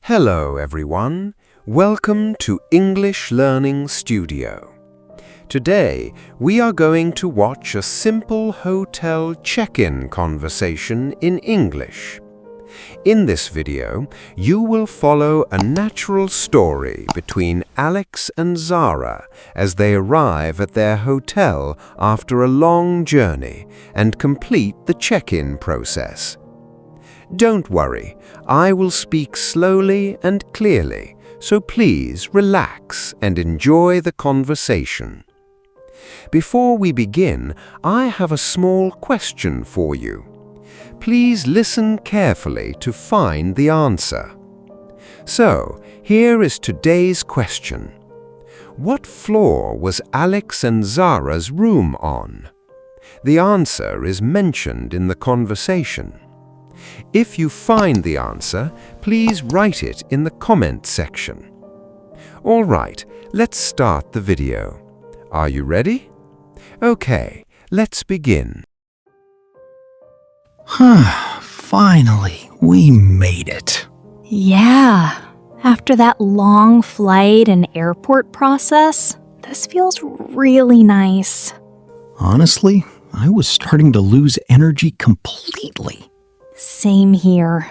Hello everyone, welcome to English Learning Studio. Today we are going to watch a simple hotel check-in conversation in English. In this video, you will follow a natural story between Alex and Zara as they arrive at their hotel after a long journey and complete the check-in process. Don't worry, I will speak slowly and clearly, so please relax and enjoy the conversation. Before we begin, I have a small question for you. Please listen carefully to find the answer. So, here is today's question. What floor was Alex and Zara's room on? The answer is mentioned in the conversation. If you find the answer, please write it in the comment section. All right, let's start the video. Are you ready? Okay, let's begin. Finally, we made it. Yeah, after that long flight and airport process, this feels really nice. Honestly, I was starting to lose energy completely. Same here.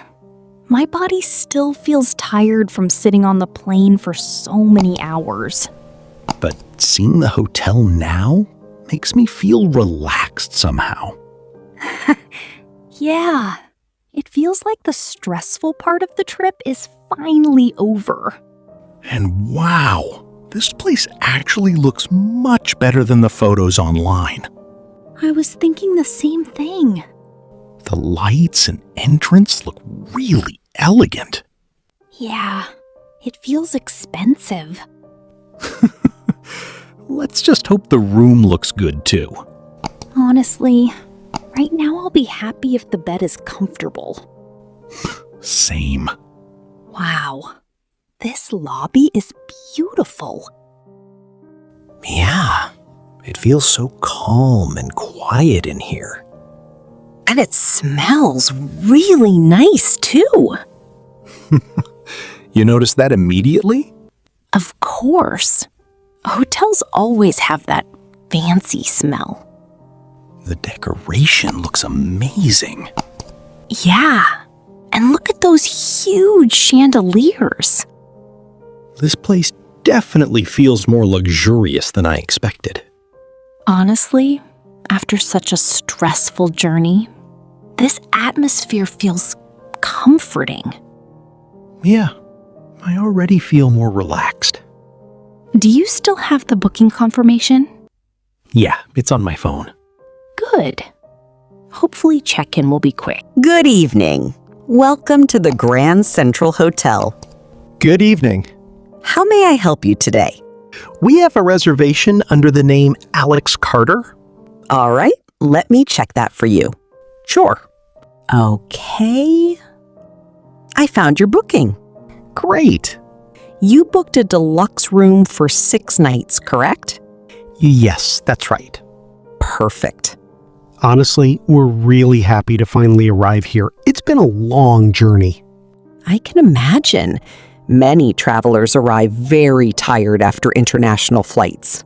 My body still feels tired from sitting on the plane for so many hours. But seeing the hotel now makes me feel relaxed somehow. Yeah, it feels like the stressful part of the trip is finally over. And wow, this place actually looks much better than the photos online. I was thinking the same thing. The lights and entrance look really elegant. Yeah, it feels expensive. Let's just hope the room looks good too. Honestly, right now I'll be happy if the bed is comfortable. Same. Wow, this lobby is beautiful. Yeah, it feels so calm and quiet in here. And it smells really nice, too. You noticed that immediately? Of course. Hotels always have that fancy smell. The decoration looks amazing. Yeah. And look at those huge chandeliers. This place definitely feels more luxurious than I expected. Honestly, after such a stressful journey, this atmosphere feels comforting. Yeah, I already feel more relaxed. Do you still have the booking confirmation? Yeah, it's on my phone. Good. Hopefully check-in will be quick. Good evening. Welcome to the Grand Central Hotel. Good evening. How may I help you today? We have a reservation under the name Alex Carter. All right, let me check that for you. Sure. Okay. I found your booking. Great. You booked a deluxe room for 6 nights, correct? Yes, that's right. Perfect. Honestly, we're really happy to finally arrive here. It's been a long journey. I can imagine. Many travelers arrive very tired after international flights.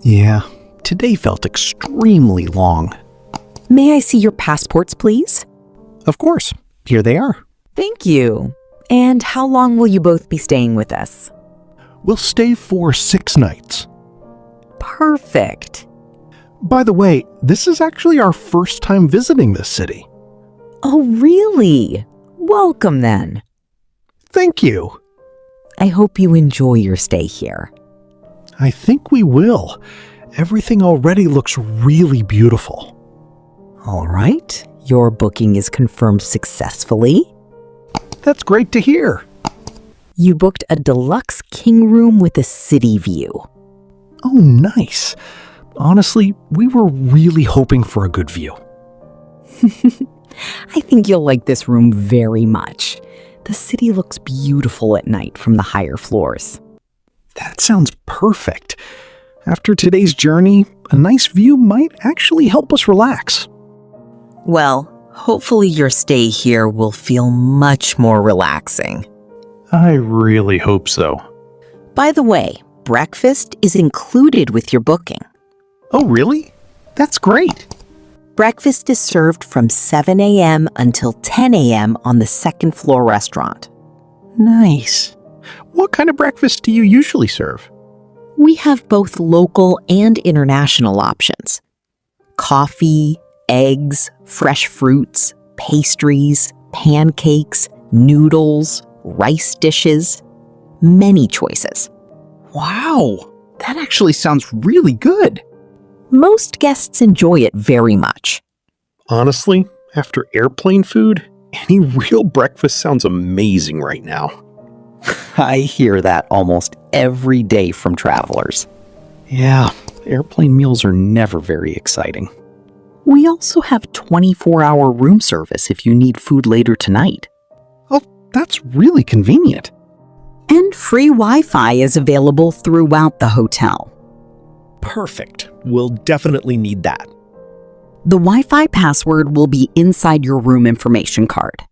Yeah, today felt extremely long. May I see your passports, please? Of course, here they are. Thank you. And how long will you both be staying with us? We'll stay for 6 nights. Perfect. By the way, this is actually our first time visiting this city. Oh, really? Welcome then. Thank you. I hope you enjoy your stay here. I think we will. Everything already looks really beautiful. All right. Your booking is confirmed successfully. That's great to hear. You booked a deluxe king room with a city view. Oh, nice. Honestly, we were really hoping for a good view. I think you'll like this room very much. The city looks beautiful at night from the higher floors. That sounds perfect. After today's journey, a nice view might actually help us relax. Well, hopefully your stay here will feel much more relaxing. I really hope so. By the way, breakfast is included with your booking. Oh, really? That's great. Breakfast is served from 7 a.m. until 10 a.m. on the second floor restaurant. Nice. What kind of breakfast do you usually serve? We have both local and international options. Coffee, eggs, fresh fruits, pastries, pancakes, noodles, rice dishes, many choices. Wow, that actually sounds really good. Most guests enjoy it very much. Honestly, after airplane food, any real breakfast sounds amazing right now. I hear that almost every day from travelers. Yeah, airplane meals are never very exciting. We also have 24-hour room service if you need food later tonight. Oh, that's really convenient. And free Wi-Fi is available throughout the hotel. Perfect. We'll definitely need that. The Wi-Fi password will be inside your room information card.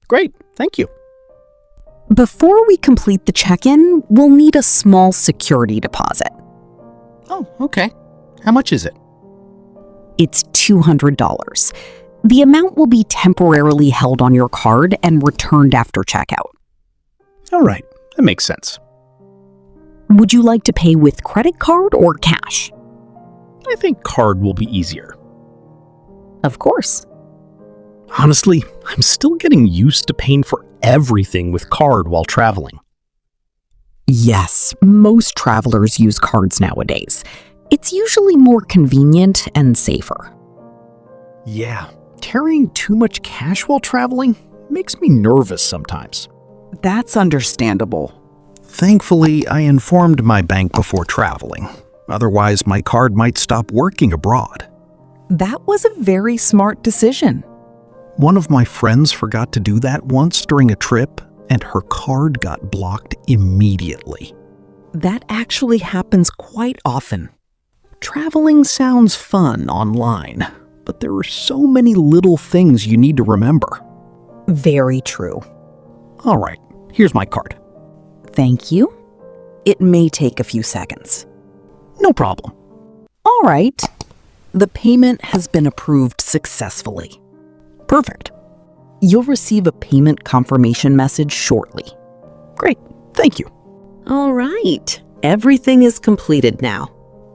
Great, thank you. Before we complete the check-in, we'll need a small security deposit. Oh, okay. How much is it? It's $200. The amount will be temporarily held on your card and returned after checkout. All right, that makes sense. Would you like to pay with credit card or cash? I think card will be easier. Of course. Honestly, I'm still getting used to paying for everything with card while traveling. Yes, most travelers use cards nowadays. It's usually more convenient and safer. Yeah, carrying too much cash while traveling makes me nervous sometimes. That's understandable. Thankfully, I informed my bank before traveling. Otherwise, my card might stop working abroad. That was a very smart decision. One of my friends forgot to do that once during a trip, and her card got blocked immediately. That actually happens quite often. Traveling sounds fun online, but there are so many little things you need to remember. Very true. All right, here's my card. Thank you. It may take a few seconds. No problem. All right. The payment has been approved successfully. Perfect. You'll receive a payment confirmation message shortly. Great, thank you. All right, everything is completed now.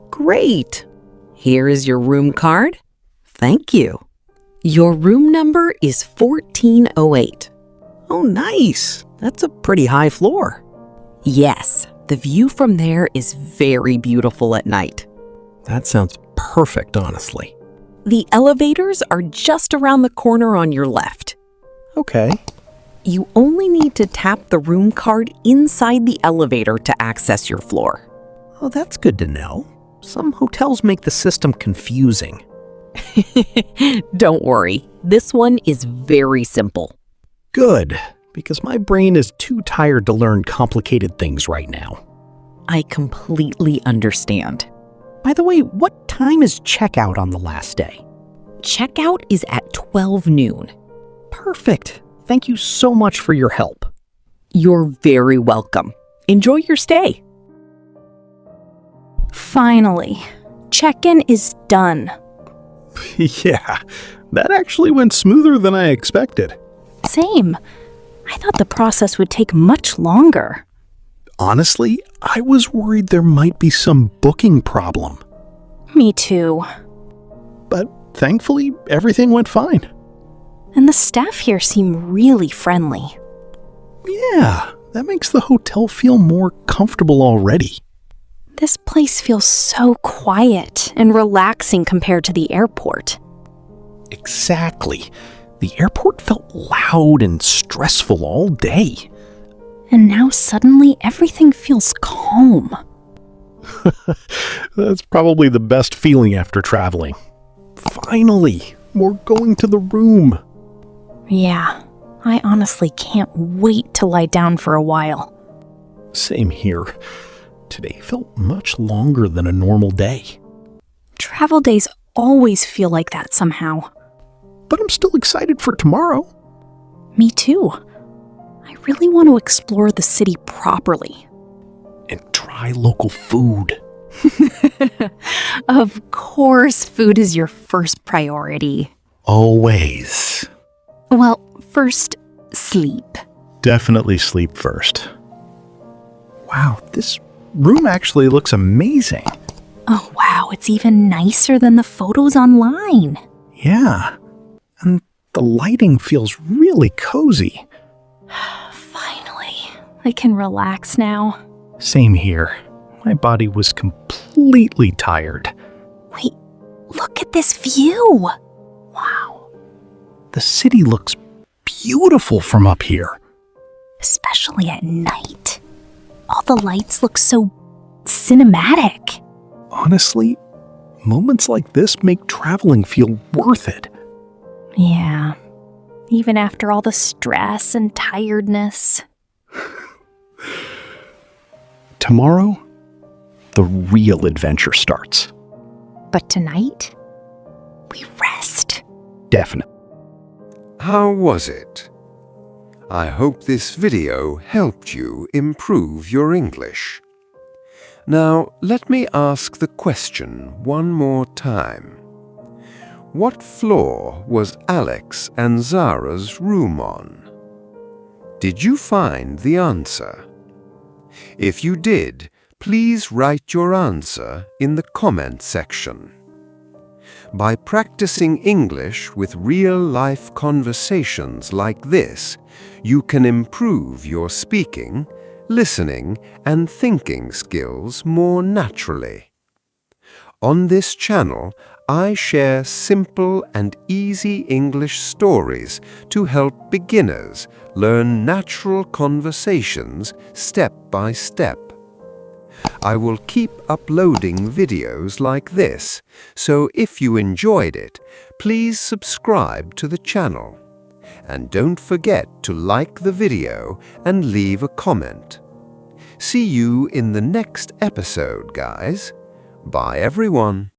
Great. Here is your room card. Thank you. Your room number is 1408. Oh, nice. That's a pretty high floor. Yes, the view from there is very beautiful at night. That sounds perfect, honestly. The elevators are just around the corner on your left. Okay. You only need to tap the room card inside the elevator to access your floor. Oh, that's good to know. Some hotels make the system confusing. Don't worry, this one is very simple. Good, because my brain is too tired to learn complicated things right now. I completely understand. By the way, what time is checkout on the last day? Checkout is at 12 noon. Perfect. Thank you so much for your help. You're very welcome. Enjoy your stay. Finally, check-in is done. Yeah, that actually went smoother than I expected. Same. I thought the process would take much longer. Honestly, I was worried there might be some booking problem. Me too. But thankfully, everything went fine. And the staff here seem really friendly. Yeah, that makes the hotel feel more comfortable already. This place feels so quiet and relaxing compared to the airport. Exactly. The airport felt loud and stressful all day. And now suddenly everything feels calm. That's probably the best feeling after traveling. Finally, we're going to the room. Yeah, I honestly can't wait to lie down for a while. Same here. Today felt much longer than a normal day. Travel days always feel like that somehow. But I'm still excited for tomorrow. Me too. I really want to explore the city properly. And try local food. Of course, food is your first priority. Always. Well, first, sleep. Definitely sleep first. Wow, this room actually looks amazing. Oh, wow, it's even nicer than the photos online. Yeah, and the lighting feels really cozy. Finally, I can relax now. Same here. My body was completely tired. Wait, look at this view. Wow. The city looks beautiful from up here. Especially at night. All the lights look so cinematic. Honestly, moments like this make traveling feel worth it. Yeah, even after all the stress and tiredness. Tomorrow, the real adventure starts. But tonight, we rest. Definitely. How was it? I hope this video helped you improve your English. Now, let me ask the question one more time. What floor was Alex and Zara's room on? Did you find the answer? If you did, please write your answer in the comment section. By practicing English with real-life conversations like this, you can improve your speaking, listening, and thinking skills more naturally. On this channel, I share simple and easy English stories to help beginners learn natural conversations step by step. I will keep uploading videos like this, so if you enjoyed it, please subscribe to the channel. And don't forget to like the video and leave a comment. See you in the next episode, guys. Bye, everyone.